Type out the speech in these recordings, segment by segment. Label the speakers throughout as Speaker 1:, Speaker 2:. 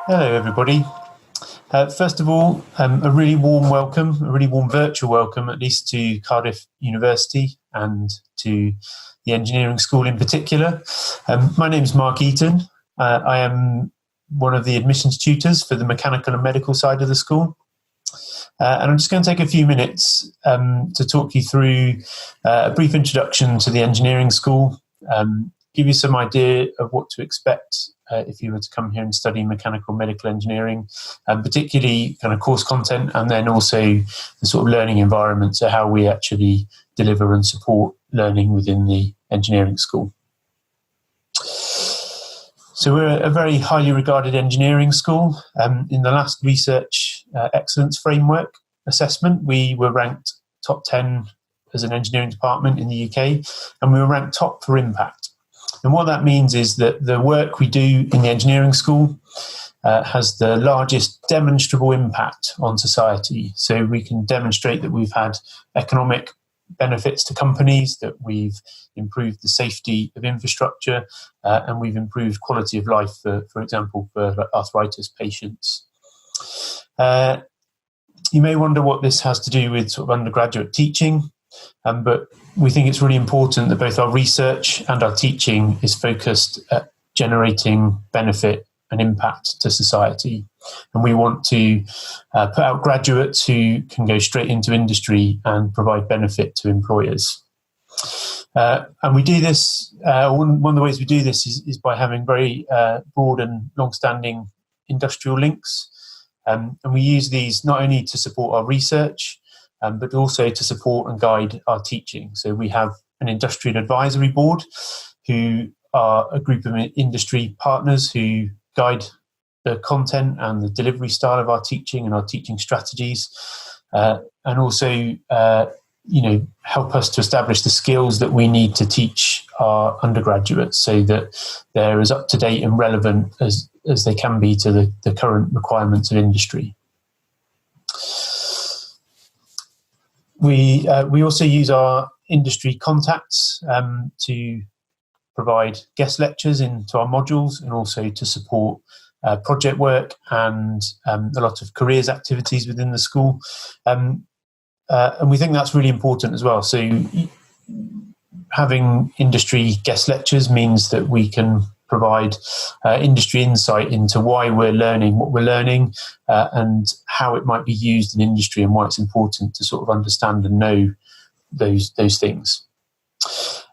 Speaker 1: Hello, everybody. First of all, a really warm welcome, a really warm virtual welcome, at least to Cardiff University and to the engineering school in particular. My name is Mark Eaton. I am one of the admissions tutors for the mechanical and medical side of the school. And I'm just going to take a few minutes to talk you through a brief introduction to the engineering school, give you some idea of what to expect if you were to come here and study mechanical medical engineering, and particularly kind of course content, and then also the sort of learning environment, so how we actually deliver and support learning within the engineering school. So we're a very highly regarded engineering school. In the last research excellence framework assessment, we were ranked top 10 as an engineering department in the UK, and we were ranked top for impact. And what that means is that the work we do in the engineering school has the largest demonstrable impact on society. So we can demonstrate that we've had economic benefits to companies, that we've improved the safety of infrastructure, and we've improved quality of life, for example, for arthritis patients. You may wonder what this has to do with sort of undergraduate teaching, but we think it's really important that both our research and our teaching is focused at generating benefit and impact to society. And we want to put out graduates who can go straight into industry and provide benefit to employers. And we do this, one of the ways we do this is by having very broad and long-standing industrial links. And we use these not only to support our research, but also to support and guide our teaching. So we have an industrial advisory board who are a group of industry partners who guide the content and the delivery style of our teaching and our teaching strategies, and also help us to establish the skills that we need to teach our undergraduates so that they're as up to date and relevant as they can be to the current requirements of industry. We also use our industry contacts to provide guest lectures into our modules, and also to support project work and a lot of careers activities within the school. And we think that's really important as well. So having industry guest lectures means that we can provide industry insight into why we're learning what we're learning, and how it might be used in industry, and why it's important to sort of understand and know those things.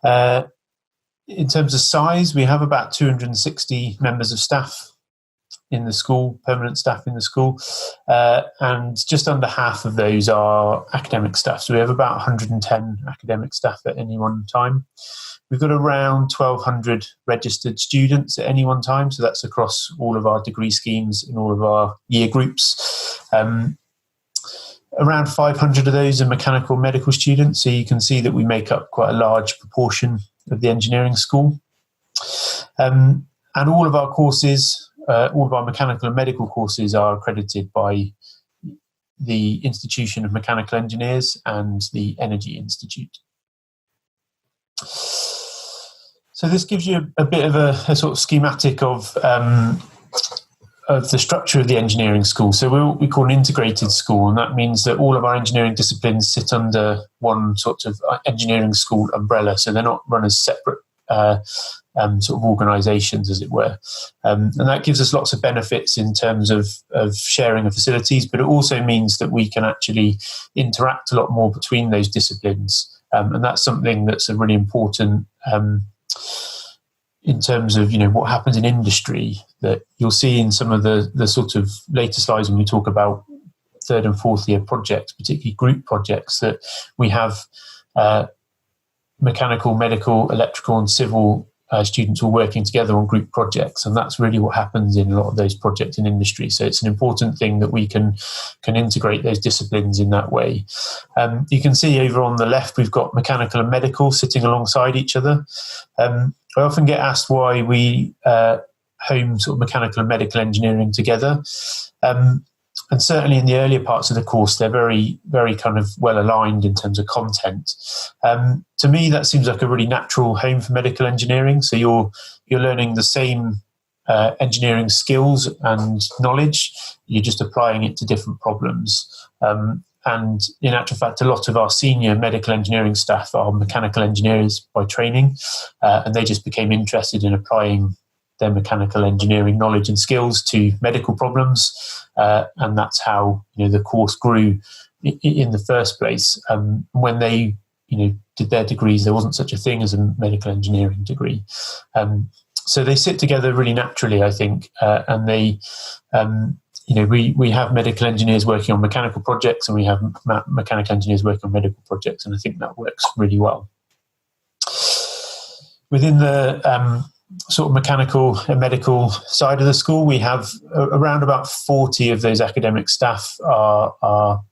Speaker 1: In terms of size, we have about 260 members of staff in the school, permanent staff in the school, and just under half of those are academic staff. So we have about 110 academic staff at any one time. We've got around 1,200 registered students at any one time, so that's across all of our degree schemes and all of our year groups. Around 500 of those are mechanical medical students, so you can see that we make up quite a large proportion of the engineering school. And all of our courses, all of our mechanical and medical courses are accredited by the Institution of Mechanical Engineers and the Energy Institute. So this gives you a bit of a sort of schematic of the structure of the engineering school. So we're what we call an integrated school, and that means that all of our engineering disciplines sit under one sort of engineering school umbrella. So they're not run as separate sort of organisations, as it were. And that gives us lots of benefits in terms of sharing of facilities, but it also means that we can actually interact a lot more between those disciplines. And that's something that's a really important in terms of what happens in industry, that you'll see in some of the sort of later slides when we talk about third and fourth year projects, particularly group projects, that we have mechanical, medical, electrical and civil students all working together on group projects, and that's really what happens in a lot of those projects in industry. So it's an important thing that we can integrate those disciplines in that way. You can see over on the left we've got mechanical and medical sitting alongside each other. I often get asked why we home sort of mechanical and medical engineering together. And certainly in the earlier parts of the course, they're very, very kind of well aligned in terms of content. To me, that seems like a really natural home for medical engineering. So you're learning the same engineering skills and knowledge. You're just applying it to different problems. And in actual fact, a lot of our senior medical engineering staff are mechanical engineers by training, and they just became interested in applying their mechanical engineering knowledge and skills to medical problems, and that's how the course grew in the first place. When they did their degrees, there wasn't such a thing as a medical engineering degree, so they sit together really naturally, I think, and they. We have medical engineers working on mechanical projects, and we have mechanical engineers working on medical projects, and I think that works really well. Within the sort of mechanical and medical side of the school, we have around about 40 of those academic staff are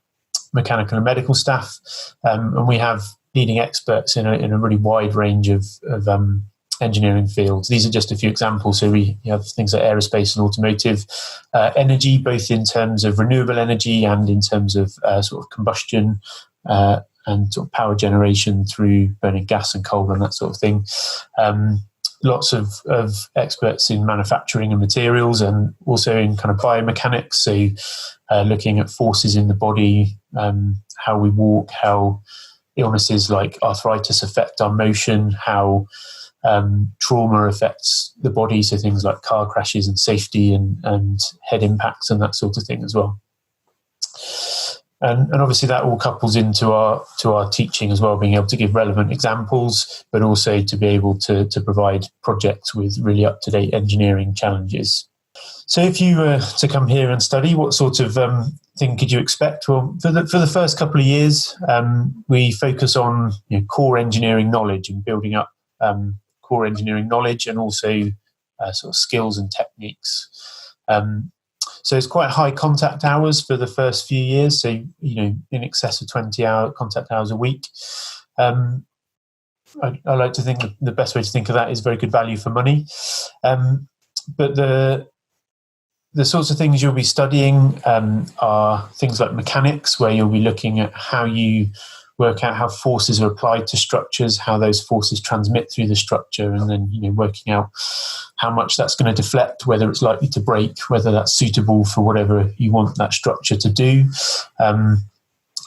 Speaker 1: mechanical and medical staff, and we have leading experts in a really wide range of engineering fields. These are just a few examples. So we have things like aerospace and automotive, energy, both in terms of renewable energy and in terms of sort of combustion and sort of power generation through burning gas and coal and that sort of thing. Lots of experts in manufacturing and materials, and also in kind of biomechanics. So looking at forces in the body, how we walk, how illnesses like arthritis affect our motion, how trauma affects the body, so things like car crashes and safety and head impacts and that sort of thing as well. And obviously that all couples into our teaching as well, being able to give relevant examples, but also to be able to provide projects with really up-to-date engineering challenges. So if you were to come here and study, what sort of thing could you expect? Well, for the first couple of years, we focus on core engineering knowledge and building up core engineering knowledge, and also sort of skills and techniques. So it's quite high contact hours for the first few years. So, in excess of 20-hour contact hours a week. I like to think the best way to think of that is very good value for money. But the sorts of things you'll be studying are things like mechanics, where you'll be looking at how you work out how forces are applied to structures, how those forces transmit through the structure, and then working out how much that's going to deflect, whether it's likely to break, whether that's suitable for whatever you want that structure to do.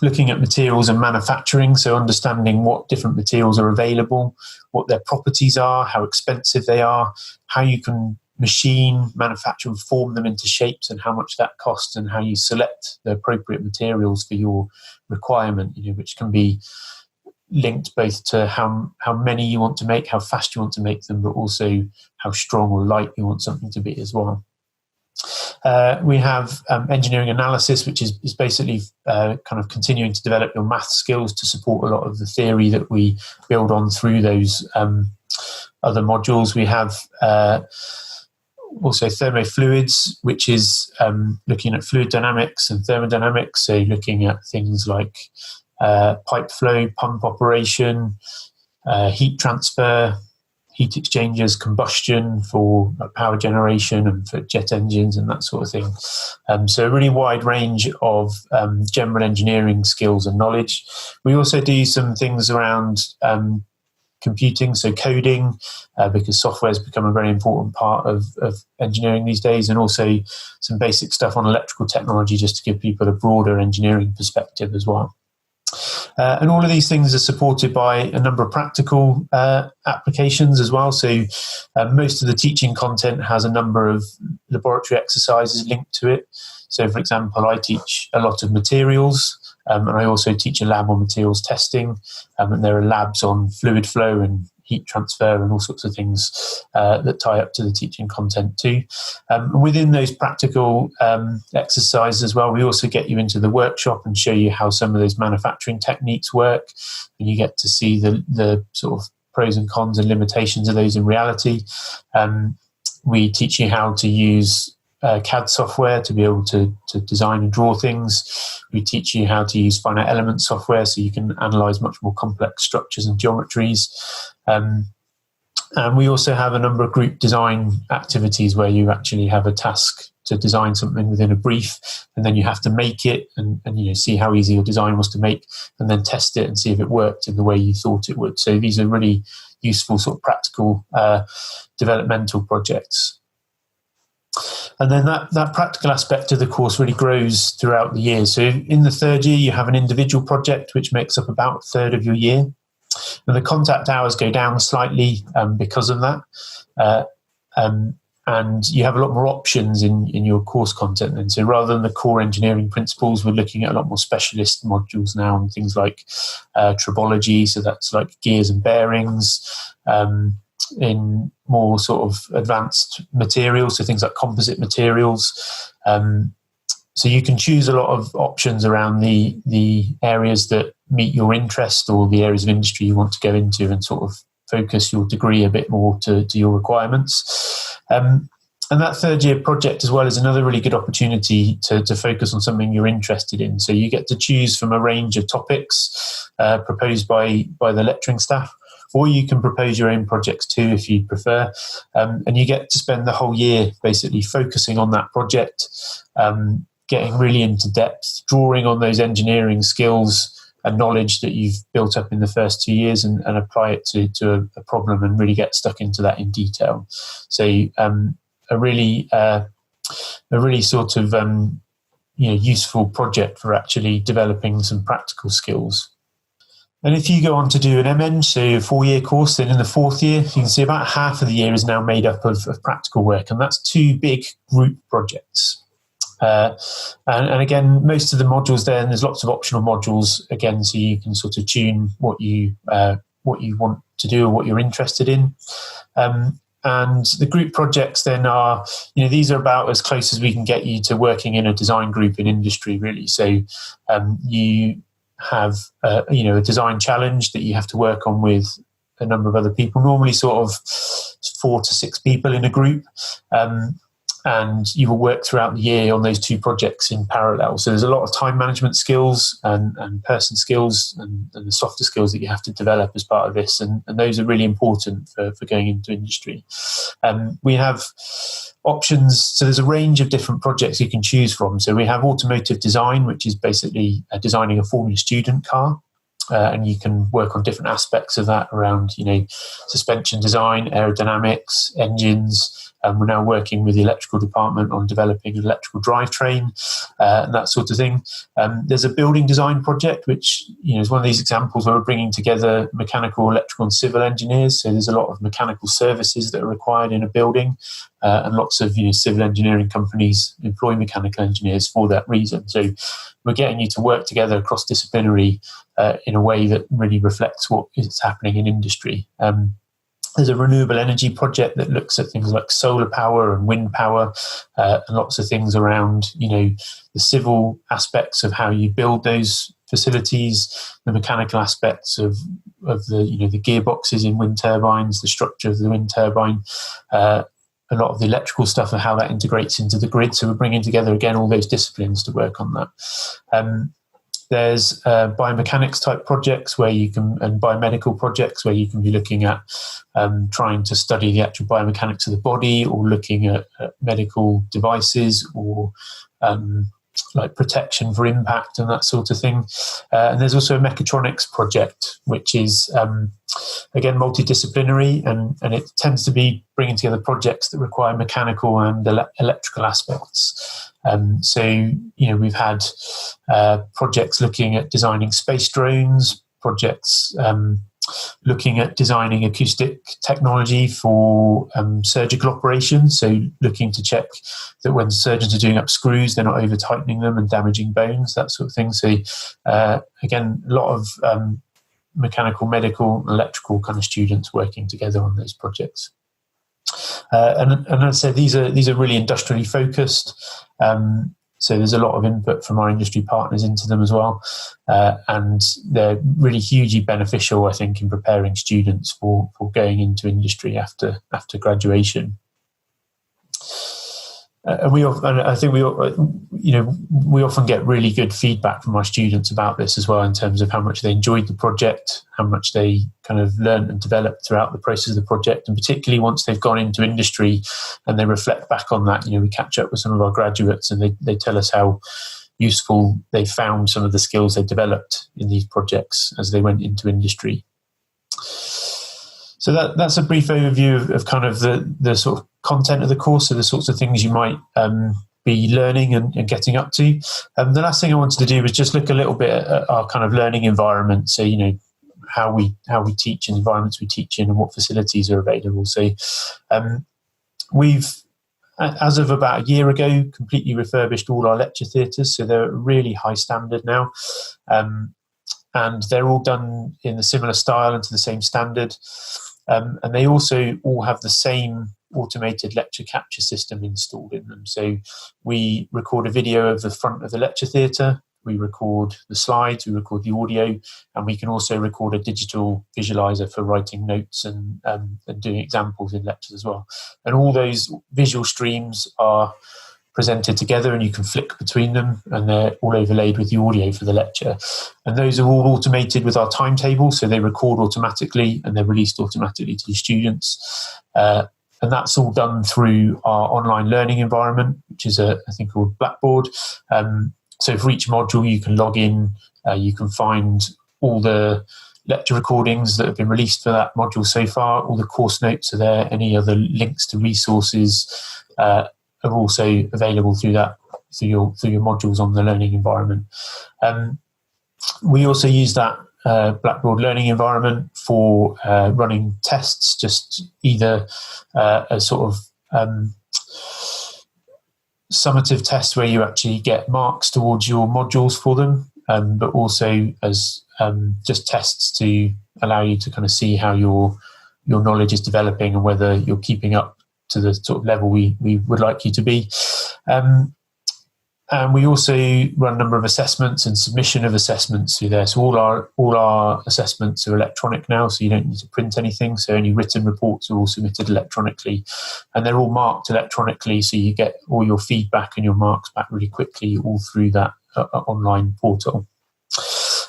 Speaker 1: Looking at materials and manufacturing, so understanding what different materials are available, what their properties are, how expensive they are, how you can machine, manufacture and form them into shapes, and how much that costs, and how you select the appropriate materials for your requirement, which can be linked both to how many you want to make, how fast you want to make them, but also how strong or light you want something to be as well. We have engineering analysis, which is basically kind of continuing to develop your math skills to support a lot of the theory that we build on through those other modules. We have also thermofluids, which is looking at fluid dynamics and thermodynamics, so looking at things like pipe flow, pump operation, heat transfer, heat exchangers, combustion for power generation and for jet engines and that sort of thing. So a really wide range of general engineering skills and knowledge. We also do some things around computing, so coding, because software has become a very important part of engineering these days, and also some basic stuff on electrical technology, just to give people a broader engineering perspective as well. And all of these things are supported by a number of practical applications as well. So most of the teaching content has a number of laboratory exercises linked to it. So, for example, I teach a lot of materials, and I also teach a lab on materials testing, and there are labs on fluid flow and heat transfer and all sorts of things that tie up to the teaching content too. And within those practical exercises as well, we also get you into the workshop and show you how some of those manufacturing techniques work, and you get to see the sort of pros and cons and limitations of those in reality. We teach you how to use CAD software to be able to design and draw things. We teach you how to use finite element software so you can analyze much more complex structures and geometries. And we also have a number of group design activities where you actually have a task to design something within a brief, and then you have to make it and see how easy your design was to make, and then test it and see if it worked in the way you thought it would. So these are really useful sort of practical developmental projects. And then that practical aspect of the course really grows throughout the year. So in the third year, you have an individual project, which makes up about a third of your year. And the contact hours go down slightly because of that. And you have a lot more options in your course content. And so rather than the core engineering principles, we're looking at a lot more specialist modules now, and things like tribology. So that's like gears and bearings, in more sort of advanced materials, so things like composite materials. So you can choose a lot of options around the areas that meet your interest, or the areas of industry you want to go into, and sort of focus your degree a bit more to your requirements. And that third year project as well is another really good opportunity to focus on something you're interested in. So you get to choose from a range of topics proposed by the lecturing staff, or you can propose your own projects too if you prefer. And you get to spend the whole year basically focusing on that project, getting really into depth, drawing on those engineering skills and knowledge that you've built up in the first 2 years, and apply it to a problem, and really get stuck into that in detail. So a really sort of useful project for actually developing some practical skills. And if you go on to do an MN, so a 4-year course, then in the fourth year, you can see about half of the year is now made up of practical work, and that's 2 big group projects. And again, most of the modules there, and there's lots of optional modules again, so you can sort of tune what you want to do or what you're interested in. And the group projects then are, these are about as close as we can get you to working in a design group in industry, really. So you have a design challenge that you have to work on with a number of other people, normally sort of 4 to 6 people in a group. And you will work throughout the year on those 2 projects in parallel. So there's a lot of time management skills and person skills and the softer skills that you have to develop as part of this. And those are really important for going into industry. We have options. So there's a range of different projects you can choose from. So we have automotive design, which is basically designing a Formula Student car. And you can work on different aspects of that around, suspension design, aerodynamics, engines. We're now working with the electrical department on developing an electrical drivetrain and that sort of thing. There's a building design project, which is one of these examples where we're bringing together mechanical, electrical and civil engineers. So there's a lot of mechanical services that are required in a building, and lots of civil engineering companies employ mechanical engineers for that reason. So we're getting you to work together cross-disciplinary in a way that really reflects what is happening in industry. There's a renewable energy project that looks at things like solar power and wind power, and lots of things around, the civil aspects of how you build those facilities, the mechanical aspects of the gearboxes in wind turbines, the structure of the wind turbine, a lot of the electrical stuff and how that integrates into the grid. So we're bringing together, again, all those disciplines to work on that. There's biomechanics type projects and biomedical projects where you can be looking at trying to study the actual biomechanics of the body, or looking at medical devices, or like protection for impact and that sort of thing. And there's also a mechatronics project, which is, again, multidisciplinary, and it tends to be bringing together projects that require mechanical and electrical aspects. So, we've had projects looking at designing space drones, projects looking at designing acoustic technology for surgical operations. So looking to check that when surgeons are doing up screws, they're not over tightening them and damaging bones, that sort of thing. So again, a lot of mechanical, medical, electrical kind of students working together on those projects. And as I said, these are really industrially focused. So there's a lot of input from our industry partners into them as well. And they're really hugely beneficial, I think, in preparing students for going into industry after graduation. And I think we often get really good feedback from our students about this as well, in terms of how much they enjoyed the project, how much they kind of learned and developed throughout the process of the project, and particularly once they've gone into industry and they reflect back on that. We catch up with some of our graduates, and they tell us how useful they found some of the skills they developed in these projects as they went into industry. So that's a brief overview of kind of the sort of content of the course, so the sorts of things you might be learning and getting up to. The last thing I wanted to do was just look a little bit at our kind of learning environment. So, how we teach and environments we teach in and what facilities are available. So we've, as of about a year ago, completely refurbished all our lecture theatres. So they're really high standard now. And they're all done in a similar style and to the same standard. And they also all have the same automated lecture capture system installed in them. So we record a video of the front of the lecture theatre, we record the slides, we record the audio, and we can also record a digital visualizer for writing notes and doing examples in lectures as well. And all those visual streams are presented together, and you can flick between them, and they're all overlaid with the audio for the lecture. And those are all automated with our timetable, so they record automatically and they're released automatically to the students. And that's all done through our online learning environment, which is a thing called Blackboard. So for each module, you can log in, you can find all the lecture recordings that have been released for that module so far. All the course notes are there. Any other links to resources are also available through your modules on the learning environment. We also use that Blackboard learning environment for running tests, just either a sort of summative tests where you actually get marks towards your modules for them, but also as just tests to allow you to kind of see how your knowledge is developing and whether you're keeping up to the sort of level we would like you to be. And we also run a number of assessments and submission of assessments through there. So all our assessments are electronic now, so you don't need to print anything. So any written reports are all submitted electronically, and they're all marked electronically, so you get all your feedback and your marks back really quickly all through that online portal.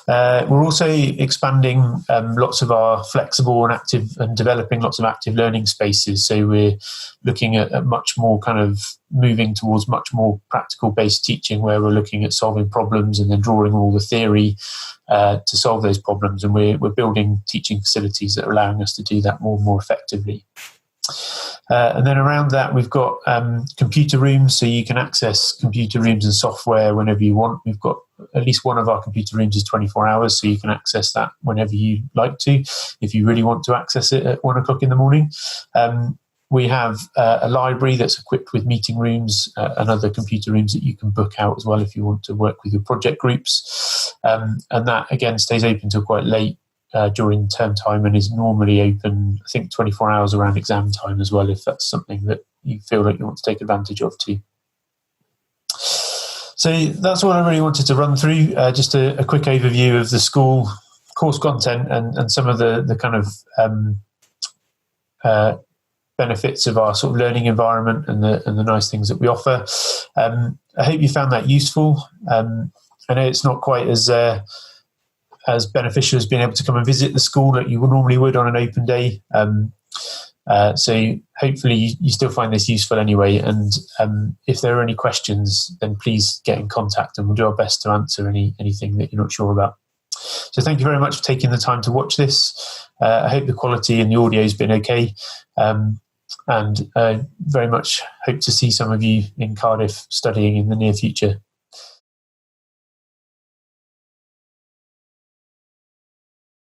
Speaker 1: We're also expanding lots of our flexible and active and developing lots of active learning spaces. So we're looking at much more kind of moving towards much more practical based teaching, where we're looking at solving problems and then drawing all the theory to solve those problems. And we're building teaching facilities that are allowing us to do that more and more effectively. And then around that, we've got computer rooms, so you can access computer rooms and software whenever you want. We've got at least one of our computer rooms is 24 hours, so you can access that whenever you like to, if you really want to access it at 1 o'clock in the morning. We have a library that's equipped with meeting rooms and other computer rooms that you can book out as well if you want to work with your project groups. And that, again, stays open till quite late during term time and is normally open, I think, 24 hours around exam time as well, if that's something that you feel like you want to take advantage of too. So that's what I really wanted to run through, just a quick overview of the school course content and some of the kind of benefits of our sort of learning environment and the nice things that we offer. I hope you found that useful. I know it's not quite as beneficial as being able to come and visit the school that you normally would on an open day. So hopefully you still find this useful anyway. And if there are any questions, then please get in contact and we'll do our best to answer anything that you're not sure about. So thank you very much for taking the time to watch this. I hope the quality and the audio has been okay. And very much hope to see some of you in Cardiff studying in the near future.